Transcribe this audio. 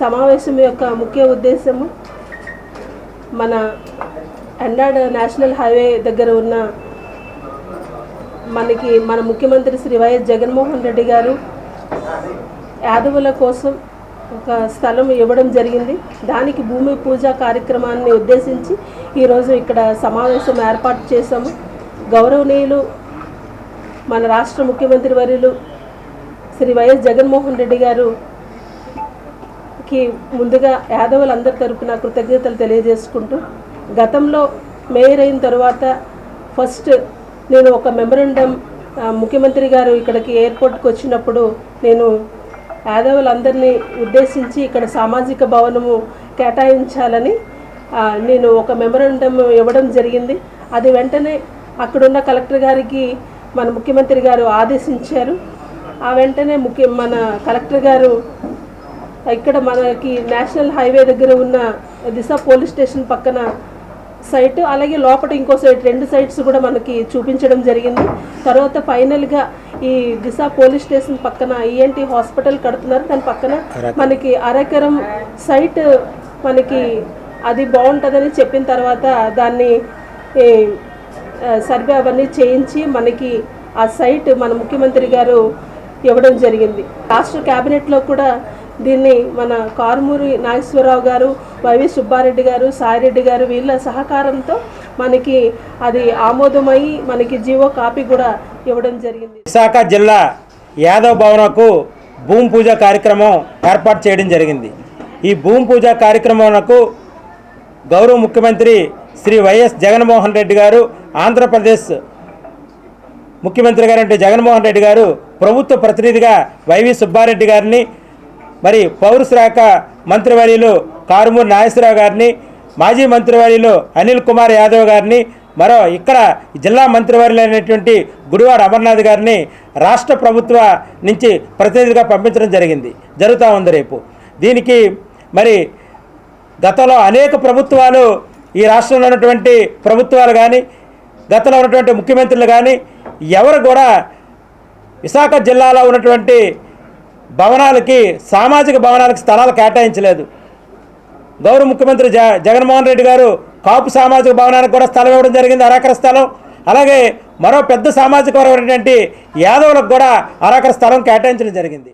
సమావేశం యొక్క ముఖ్య ఉద్దేశము మన ఎన్నాడ్ నేషనల్ హైవే దగ్గర ఉన్న మన ముఖ్యమంత్రి శ్రీ వైఎస్ జగన్మోహన్ రెడ్డి గారు యాదవుల కోసం ఒక స్థలం ఇవ్వడం జరిగింది. దానికి భూమి పూజ కార్యక్రమాన్ని ఉద్దేశించి ఈరోజు ఇక్కడ సమావేశం ఏర్పాటు చేశాము. గౌరవనీయులు మన రాష్ట్ర ముఖ్యమంత్రి వర్యులు శ్రీ వైఎస్ జగన్మోహన్ రెడ్డి గారుకి ముందుగా యాదవులందరి తరపున కృతజ్ఞతలు తెలియజేసుకుంటూ, గతంలో మేయర్ అయిన తర్వాత ఫస్ట్ నేను ఒక మెమరాండం ముఖ్యమంత్రి గారు ఇక్కడికి ఎయిర్పోర్ట్కి వచ్చినప్పుడు నేను యాదవులందరినీ ఉద్దేశించి ఇక్కడ సామాజిక భవనము కేటాయించాలని నేను ఒక మెమరాండం ఇవ్వడం జరిగింది. అది వెంటనే అక్కడున్న కలెక్టర్ గారికి మన ముఖ్యమంత్రి గారు ఆదేశించారు. ఆ వెంటనే మన కలెక్టర్ గారు ఇక్కడ మనకి నేషనల్ హైవే దగ్గర ఉన్న దిశ పోలీస్ స్టేషన్ పక్కన సైట్, అలాగే లోపల ఇంకో సైట్, 2 సైట్స్ కూడా మనకి చూపించడం జరిగింది. తర్వాత ఫైనల్గా ఈ దిశ పోలీస్ స్టేషన్ పక్కన ఈఎన్టీ హాస్పిటల్ కడుతున్నారు. దాని పక్కన మనకి అరెకరం సైట్ మనకి అది బాగుంటుందని చెప్పిన తర్వాత దాన్ని సర్వే అవన్నీ చేయించి మనకి ఆ సైట్ మన ముఖ్యమంత్రి గారు ఇవ్వడం జరిగింది. రాష్ట్ర క్యాబినెట్లో కూడా దీన్ని మన కారుమూరి నాగేశ్వరరావు గారు, వైవి సుబ్బారెడ్డి గారు, సాయిరెడ్డి గారు వీళ్ళ సహకారంతో మనకి అది ఆమోదమయ్యి మనకి జీవో కాపీ కూడా ఇవ్వడం జరిగింది. విశాఖ జిల్లా యాదవ్ భవనకు భూమి పూజ కార్యక్రమం ఏర్పాటు చేయడం జరిగింది. ఈ భూమి పూజ కార్యక్రమంకు గౌరవ ముఖ్యమంత్రి శ్రీ వైఎస్ జగన్మోహన్ రెడ్డి గారు, ఆంధ్రప్రదేశ్ ముఖ్యమంత్రి గారు అంటే జగన్మోహన్ రెడ్డి గారు, ప్రభుత్వ ప్రతినిధిగా వైవి సుబ్బారెడ్డి గారిని, మరి పౌర శాఖ మంత్రివర్యులు కారుమూరి నాగేశ్వరరావు గారిని, మాజీ మంత్రివర్యులు అనిల్ కుమార్ యాదవ్ గారిని, మరో ఇక్కడ జిల్లా మంత్రివర్యులు అయినటువంటి గుడివాడ అమర్నాథ్ గారిని రాష్ట్ర ప్రభుత్వ నుంచి ప్రతినిధిగా పంపించడం జరుగుతూ ఉంది రేపు. దీనికి మరి గతంలో అనేక ప్రభుత్వాలు, ఈ రాష్ట్రంలో ఉన్నటువంటి ప్రభుత్వాలు కానీ, గతంలో ఉన్నటువంటి ముఖ్యమంత్రులు కానీ ఎవరు కూడా విశాఖ జిల్లాలో ఉన్నటువంటి భవనాలకి, సామాజిక భవనాలకి స్థలాలు కేటాయించలేదు. గౌరవ ముఖ్యమంత్రి జగన్మోహన్ రెడ్డి గారు కాపు సామాజిక భవనానికి కూడా స్థలం ఇవ్వడం జరిగింది, అరెకర స్థలం. అలాగే మరో పెద్ద సామాజిక వర్గం యాదవులకు కూడా అరెకర స్థలం కేటాయించడం జరిగింది.